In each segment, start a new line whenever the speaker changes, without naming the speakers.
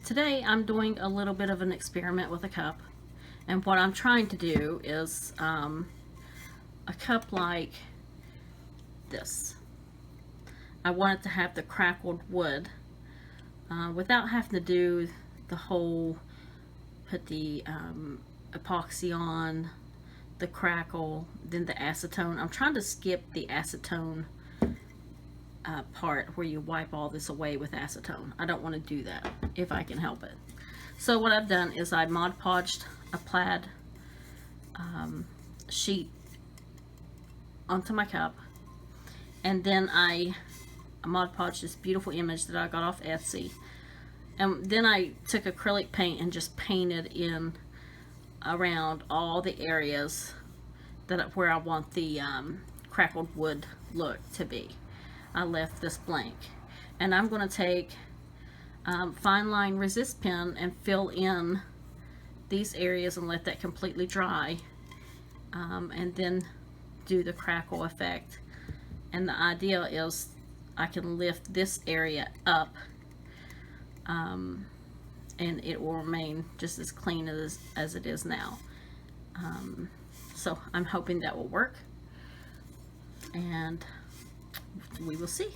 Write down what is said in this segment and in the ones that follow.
Today I'm doing a little bit of an experiment with a cup, and what I'm trying to do is a cup like this. I want it to have the crackled wood without having to do the whole put the epoxy on, the crackle, then the acetone. I'm trying to skip the acetone part where you wipe all this away with acetone. I don't want to do that if I can help it. So what I've done is I Mod Podged a plaid sheet onto my cup, and then I Mod Podged this beautiful image that I got off Etsy, and then I took acrylic paint and just painted in around all the areas that where I want the crackled wood look to be. I left this blank, and I'm going to take fine line resist pen and fill in these areas and let that completely dry, and then do the crackle effect. And the idea is I can lift this area up, and it will remain just as clean as it is now. So I'm hoping that will work, and we will see.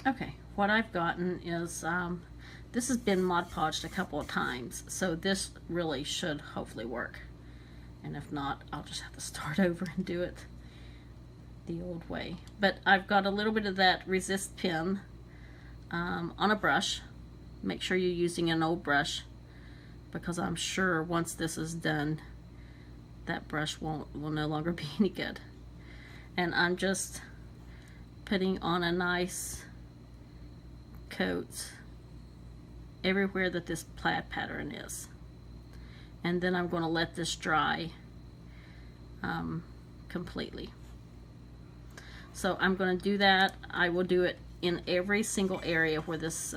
Okay, what I've gotten is this has been Mod Podged a couple of times, so this really should hopefully work. And if not, I'll just have to start over and do it the old way. But I've got a little bit of that resist pen on a brush. Make sure you're using an old brush, because I'm sure once this is done, that brush will no longer be any good. And I'm just putting on a nice coat everywhere that this plaid pattern is. And then I'm going to let this dry completely. So I'm going to do that. I will do it in every single area where this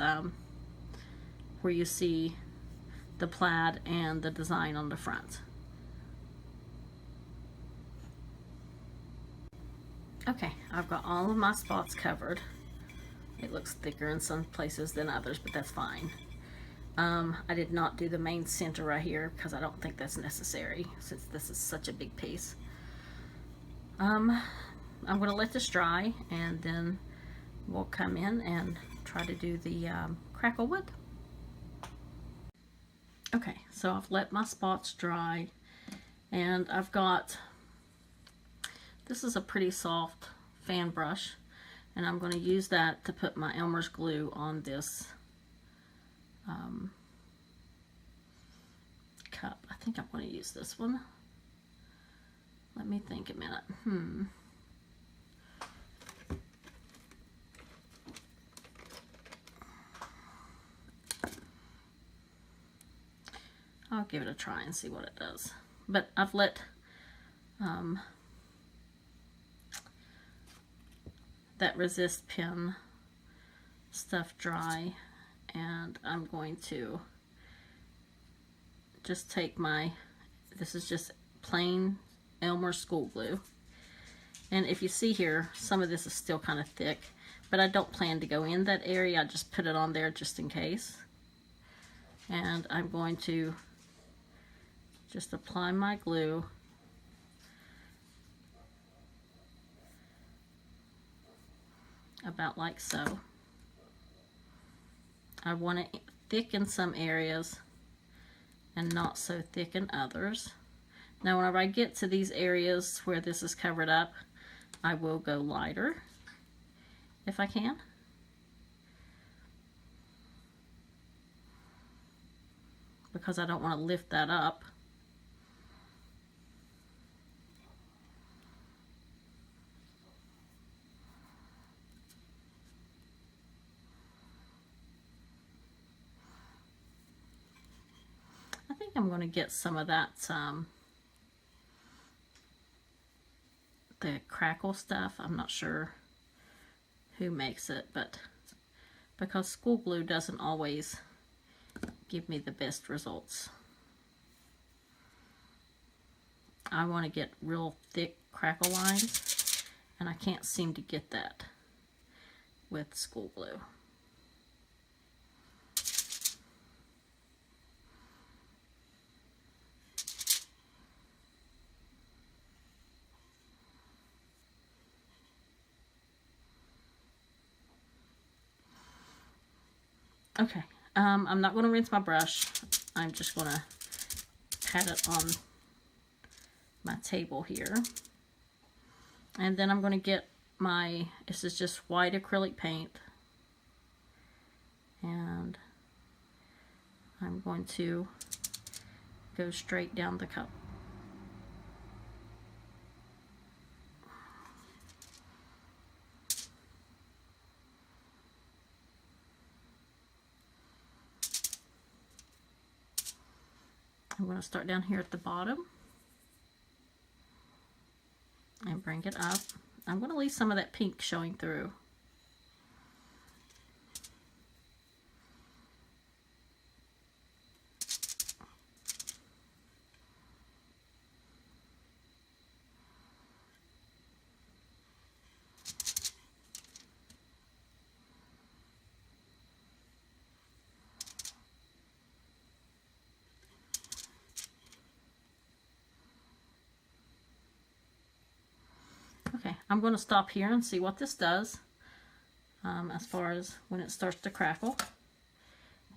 where you see the plaid and the design on the front. Okay, I've got all of my spots covered. It looks thicker in some places than others, but that's fine. I did not do the main center right here because I don't think that's necessary since this is such a big piece. I'm going to let this dry, and then we'll come in and try to do the crackle wood. Okay, so I've let my spots dry, and I've got, this is a pretty soft fan brush, and I'm going to use that to put my Elmer's glue on this cup. I think I'm going to use this one. Let me think a minute. I'll give it a try and see what it does. But I've let that resist pen stuff dry, and I'm going to just take my, this is just plain Elmer's school glue, and if you see here, some of this is still kind of thick, but I don't plan to go in that area. I just put it on there just in case. And I'm going to just apply my glue about like so. I want it thick in some areas and not so thick in others. Now whenever I get to these areas where this is covered up, I will go lighter if I can. Because I don't want to lift that up. I think I'm going to get some of that, the crackle stuff. I'm not sure who makes it, but because school glue doesn't always give me the best results. I want to get real thick crackle lines, and I can't seem to get that with school glue. Okay, I'm not going to rinse my brush. I'm just going to pat it on my table here. And then I'm going to get my, this is just white acrylic paint. And I'm going to go straight down the cup. I'm going to start down here at the bottom and bring it up. I'm going to leave some of that pink showing through. Okay, I'm going to stop here and see what this does as far as when it starts to crackle.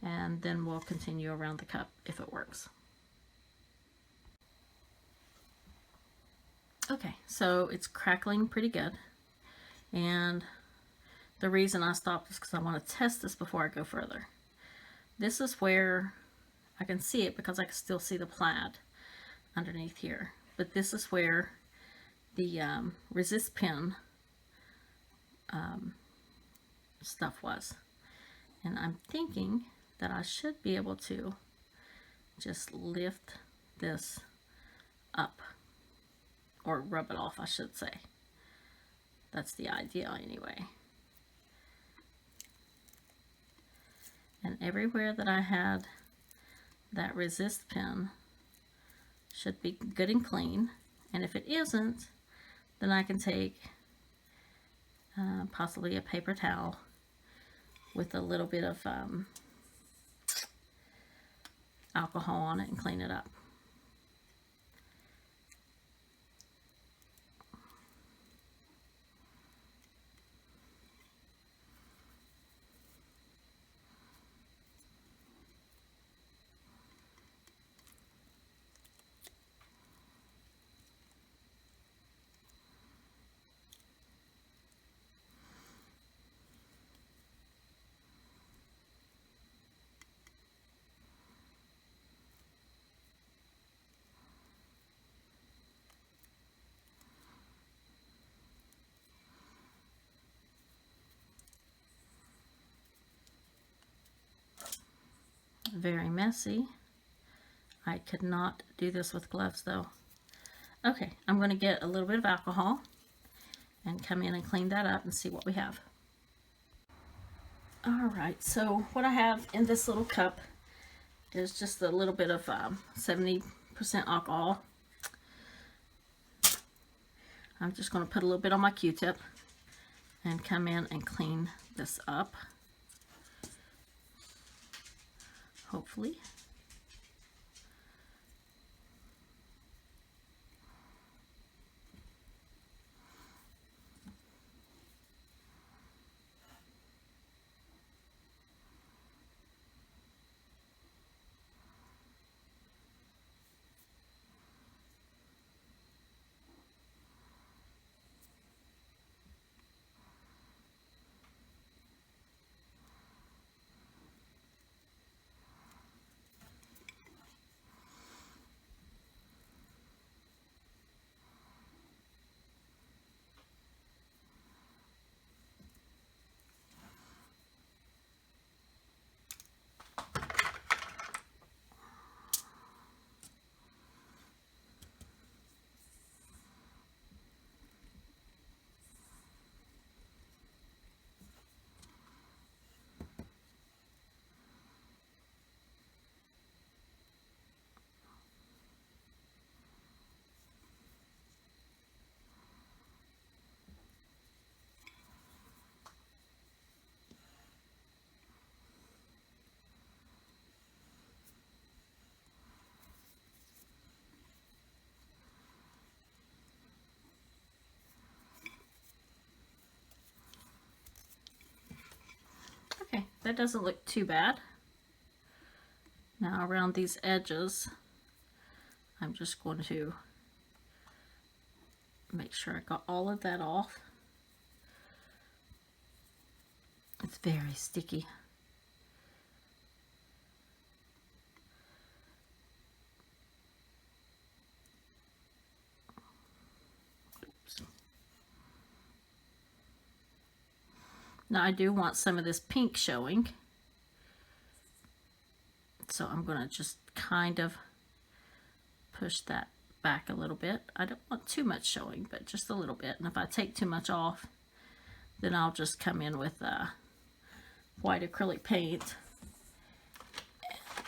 And then we'll continue around the cup if it works. Okay, so it's crackling pretty good. And the reason I stopped is because I want to test this before I go further. This is where I can see it because I can still see the plaid underneath here. But this is where the resist pin stuff was. And I'm thinking that I should be able to just lift this up, or rub it off, I should say. That's the idea anyway. And everywhere that I had that resist pin should be good and clean. And if it isn't, then I can take possibly a paper towel with a little bit of alcohol on it and clean it up. Very messy. I could not do this with gloves though. Okay, I'm going to get a little bit of alcohol and come in and clean that up and see what we have. Alright, so what I have in this little cup is just a little bit of 70% alcohol. I'm just going to put a little bit on my Q-tip and come in and clean this up. Hopefully. That doesn't look too bad. Now around these edges, I'm just going to make sure I got all of that off. It's very sticky. Oops. Now I do want some of this pink showing. So I'm going to just kind of push that back a little bit. I don't want too much showing, but just a little bit. And if I take too much off, then I'll just come in with white acrylic paint,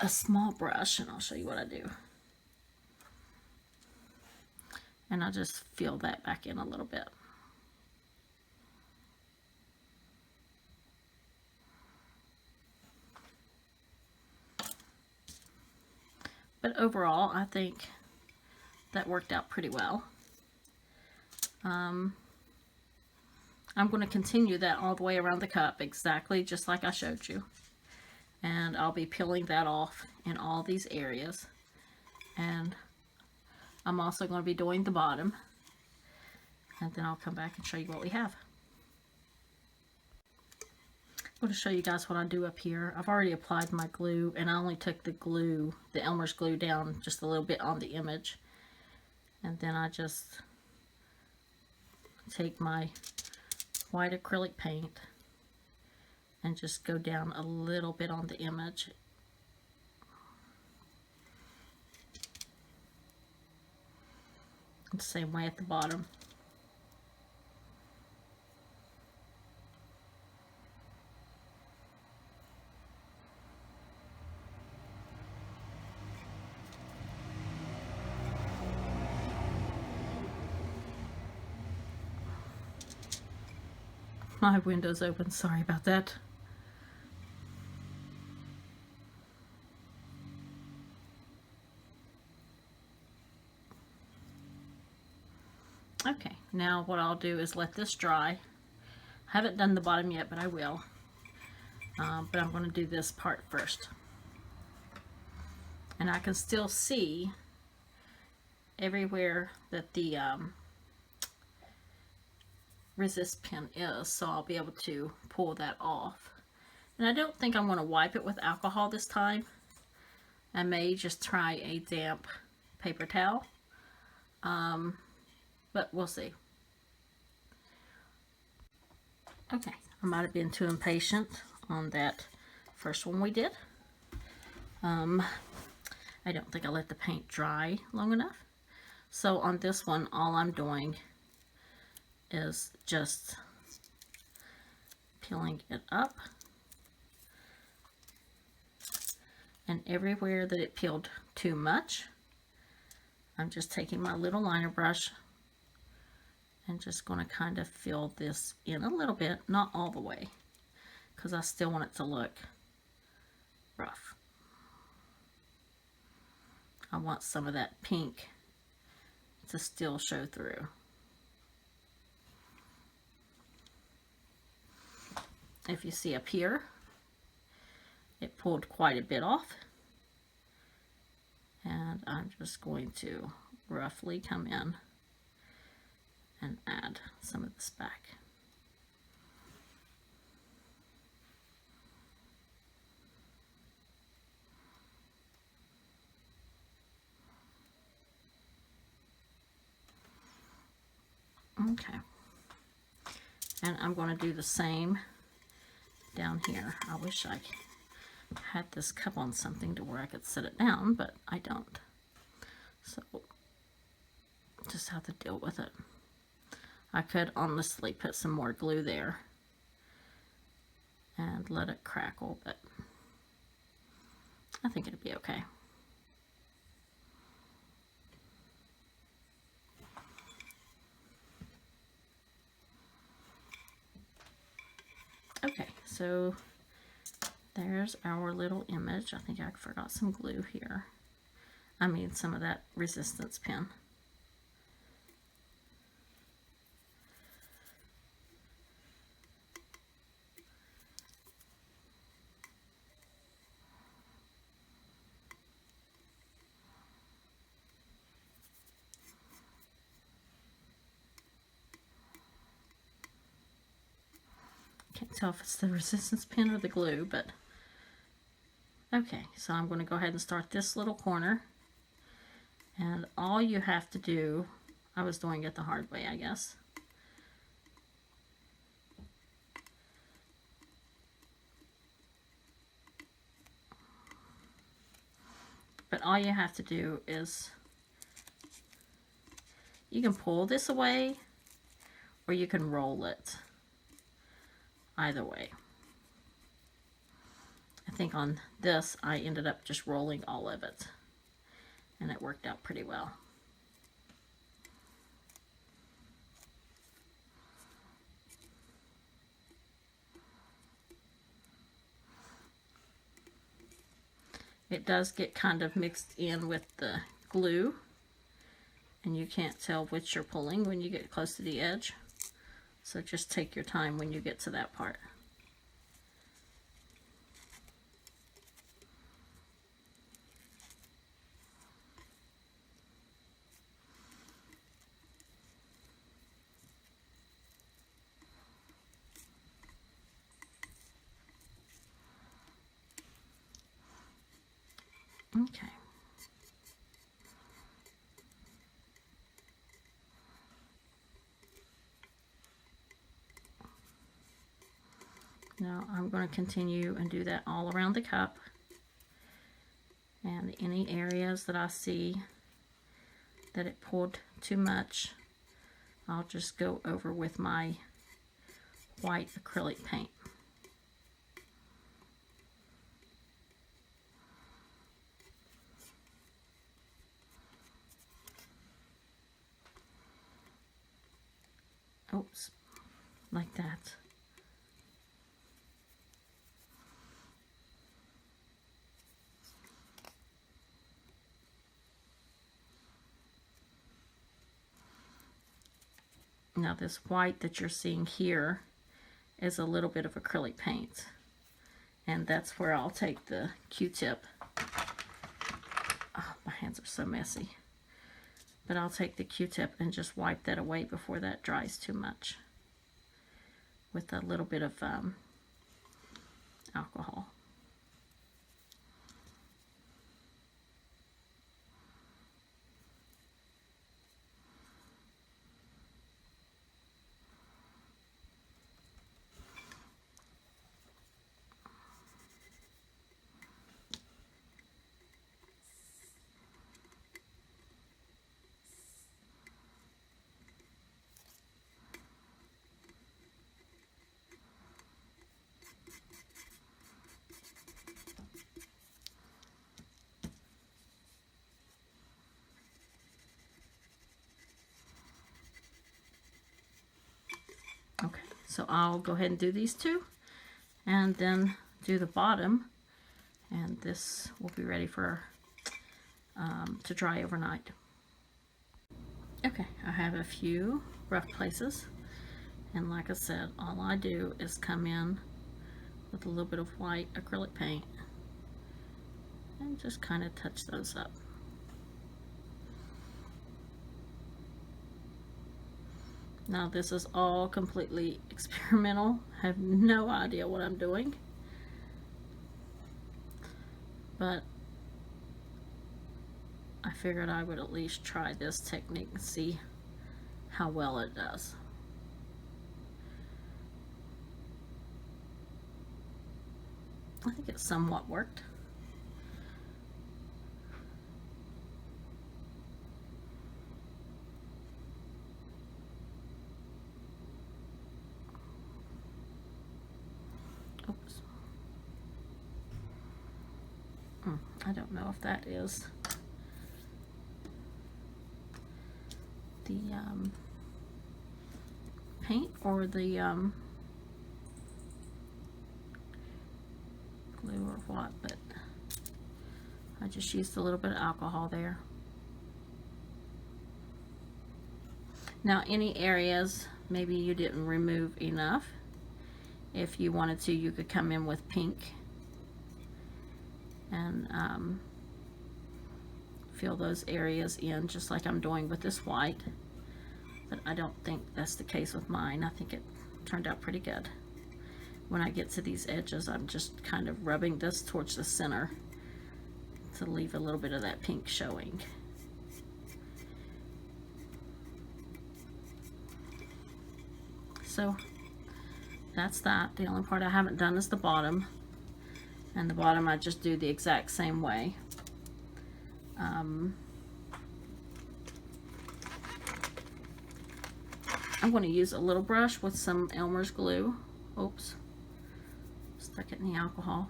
a small brush, and I'll show you what I do. And I'll just fill that back in a little bit. But overall, I think that worked out pretty well. I'm going to continue that all the way around the cup, exactly just like I showed you. And I'll be peeling that off in all these areas. And I'm also going to be doing the bottom. And then I'll come back and show you what we have. I'm going to show you guys what I do up here. I've already applied my glue, and I only took the glue, the Elmer's glue, down just a little bit on the image. And then I just take my white acrylic paint and just go down a little bit on the image. The same way at the bottom. My window's open, sorry about that. Okay, now what I'll do is let this dry. I haven't done the bottom yet, but I will. But I'm going to do this part first. And I can still see everywhere that the resist pin is, so I'll be able to pull that off. And I don't think I'm going to wipe it with alcohol this time. I may just try a damp paper towel, but we'll see. Okay, I might have been too impatient on that first one we did. I don't think I let the paint dry long enough. So on this one, all I'm doing is just peeling it up, and everywhere that it peeled too much, I'm just taking my little liner brush and just going to kind of fill this in a little bit, not all the way, because I still want it to look rough. I want some of that pink to still show through. If you see up here, it pulled quite a bit off, and I'm just going to roughly come in and add some of this back. Okay, and I'm going to do the same down here. I wish I had this cup on something to where I could set it down, but I don't. So just have to deal with it. I could honestly put some more glue there and let it crackle, but I think it'll be okay. Okay, so there's our little image. I think I forgot some glue here. I mean, some of that resistance pin. Can't tell if it's the resistance pin or the glue, but okay, so I'm going to go ahead and start this little corner. And all you have to do, I was doing it the hard way, I guess. But all you have to do is, you can pull this away or you can roll it. Either way. I think on this I ended up just rolling all of it, and it worked out pretty well. It does get kind of mixed in with the glue, and you can't tell which you're pulling when you get close to the edge. So just take your time when you get to that part. Okay. Now I'm going to continue and do that all around the cup, and any areas that I see that it pulled too much, I'll just go over with my white acrylic paint. Oops, like that. Now this white that you're seeing here is a little bit of acrylic paint, and that's where I'll take the Q-tip. Oh, my hands are so messy. But I'll take the Q-tip and just wipe that away before that dries too much with a little bit of alcohol. Okay, so I'll go ahead and do these two, and then do the bottom, and this will be ready for to dry overnight. Okay, I have a few rough places, and like I said, all I do is come in with a little bit of white acrylic paint and just kind of touch those up. Now this is all completely experimental. I have no idea what I'm doing, but I figured I would at least try this technique and see how well it does. I think it somewhat worked. Oops. I don't know if that is the paint or the glue or what, but I just used a little bit of alcohol there. Now any areas maybe you didn't remove enough, if you wanted to, you could come in with pink and fill those areas in just like I'm doing with this white, but I don't think that's the case with mine. I think it turned out pretty good. when I get to these edges, I'm just kind of rubbing this towards the center to leave a little bit of that pink showing. So that's that. The only part I haven't done is the bottom, and the bottom I just do the exact same way. I'm going to use a little brush with some Elmer's glue. Oops, stuck it in the alcohol.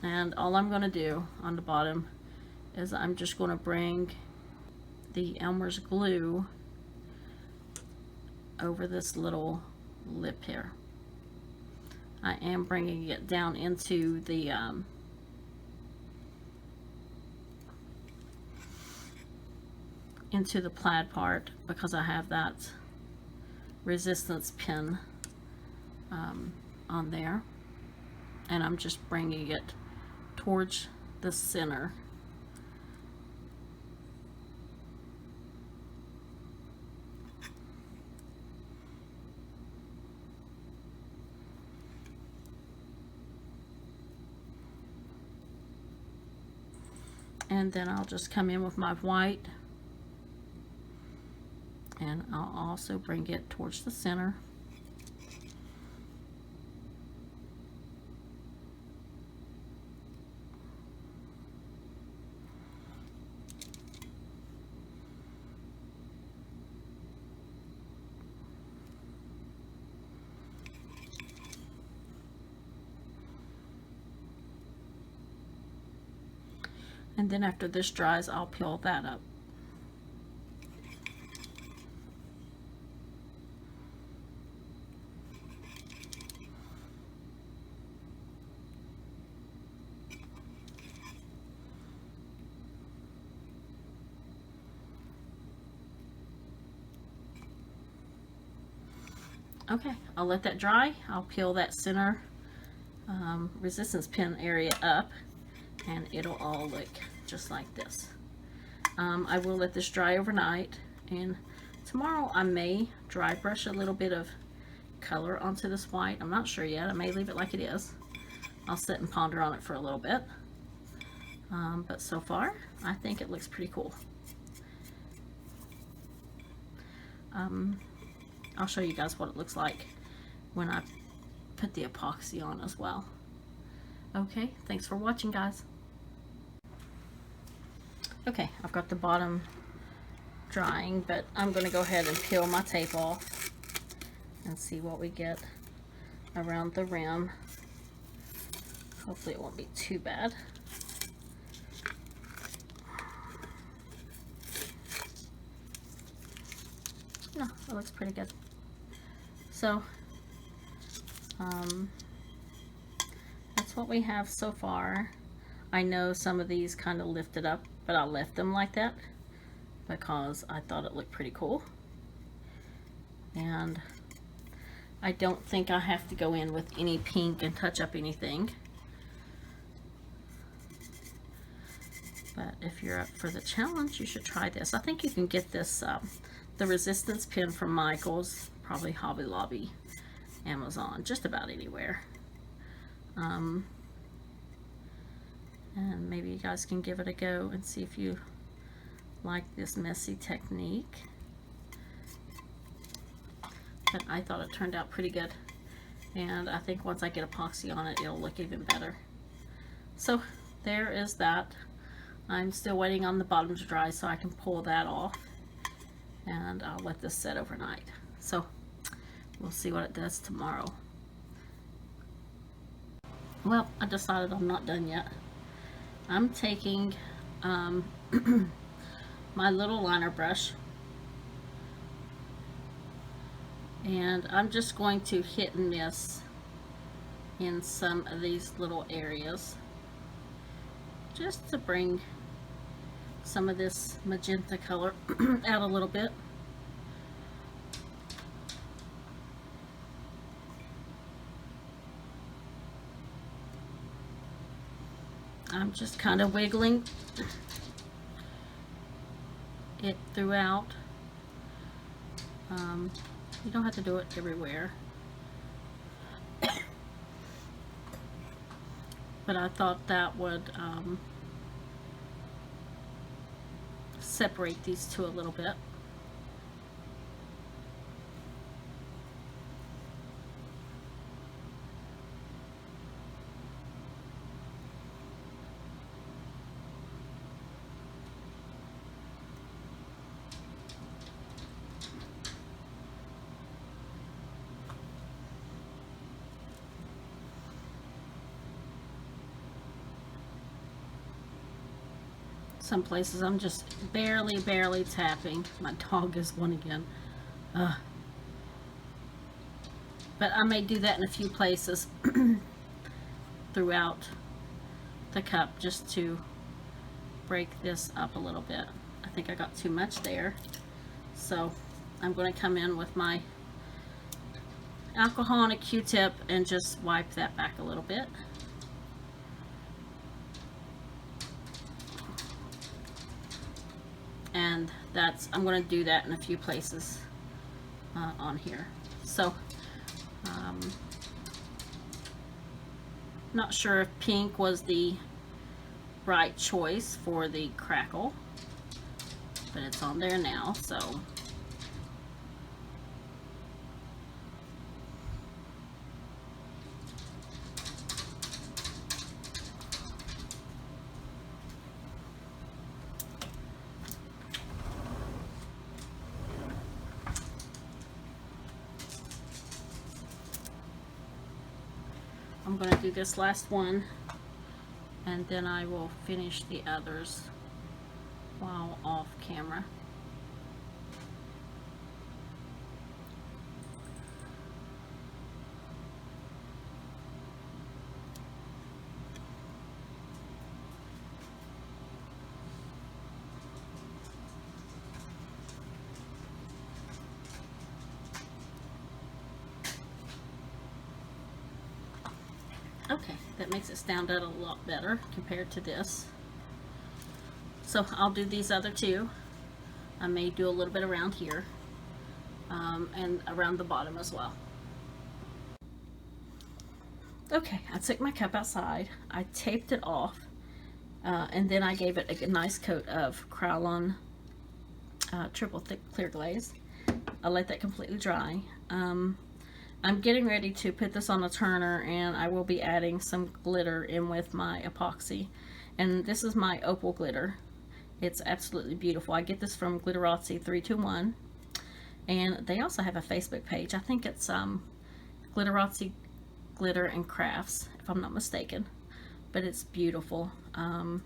And all I'm going to do on the bottom is I'm just going to bring the Elmer's glue over this little lip here. I am bringing it down into the plaid part because I have that resistance pin on there, and I'm just bringing it towards the center. And then I'll just come in with my white, and I'll also bring it towards the center. And then after this dries, I'll peel that up. Okay, I'll let that dry. I'll peel that center resistance pin area up, and it'll all look just like this. I will let this dry overnight, and tomorrow I may dry brush a little bit of color onto this white. I'm not sure yet. I may leave it like it is. I'll sit and ponder on it for a little bit. But so far, I think it looks pretty cool. I'll show you guys what it looks like when I put the epoxy on as well. Okay, thanks for watching, guys. Okay, I've got the bottom drying, but I'm going to go ahead and peel my tape off and see what we get around the rim. Hopefully it won't be too bad. No, it looks pretty good. So, that's what we have so far. I know some of these kind of lifted up, but I left them like that because I thought it looked pretty cool. And I don't think I have to go in with any pink and touch up anything. But if you're up for the challenge, you should try this. I think you can get this, the resistance pin from Michael's, probably Hobby Lobby, Amazon, just about anywhere. And maybe you guys can give it a go and see if you like this messy technique. But I thought it turned out pretty good, and I think once I get epoxy on it, it'll look even better. So there is that. I'm still waiting on the bottom to dry so I can pull that off, and I'll let this set overnight. So we'll see what it does tomorrow. Well, I decided I'm not done yet. I'm taking my little liner brush, and I'm just going to hit and miss in some of these little areas just to bring some of this magenta color out a little bit. I'm just kind of wiggling it throughout. You don't have to do it everywhere. but I thought that would separate these two a little bit. Some places I'm just barely tapping. My dog is one again. But I may do that in a few places throughout the cup just to break this up a little bit. I think I got too much there. So I'm going to come in with my alcohol and a Q-tip and just wipe that back a little bit. And I'm going to do that in a few places on here. So not sure if pink was the right choice for the crackle, but it's on there now. So I'm going to do this last one, and then I will finish the others while off camera. Okay, that makes it stand out a lot better compared to this. So I'll do these other two. I may do a little bit around here and around the bottom as well. Okay, I took my cup outside, I taped it off, and then I gave it a nice coat of Krylon Triple Thick clear glaze. I let that completely dry. I'm getting ready to put this on a turner, and I will be adding some glitter in with my epoxy. And this is my opal glitter. It's absolutely beautiful. I get this from Glitterazzi 321, and they also have a Facebook page. I think it's Glitterazzi Glitter and Crafts, if I'm not mistaken. But it's beautiful. I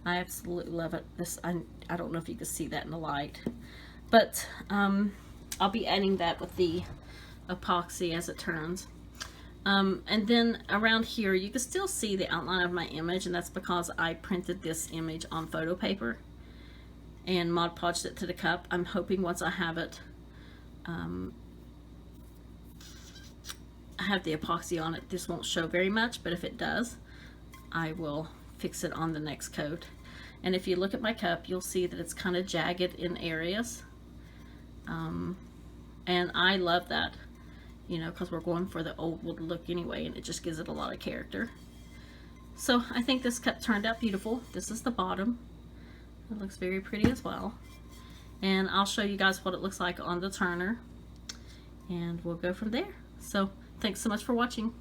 absolutely love it. I don't know if you can see that in the light, but I'll be adding that with the epoxy as it turns. And then around here you can still see the outline of my image, and that's because I printed this image on photo paper and Mod Podged it to the cup. I'm hoping once I have it, I have the epoxy on it, this won't show very much, but if it does, I will fix it on the next coat. And if you look at my cup, you'll see that it's kind of jagged in areas, and I love that, you know, because we're going for the old wood look anyway, and it just gives it a lot of character. So I think this cup turned out beautiful. This is the bottom. It looks very pretty as well, and I'll show you guys what it looks like on the turner, and we'll go from there. So thanks so much for watching.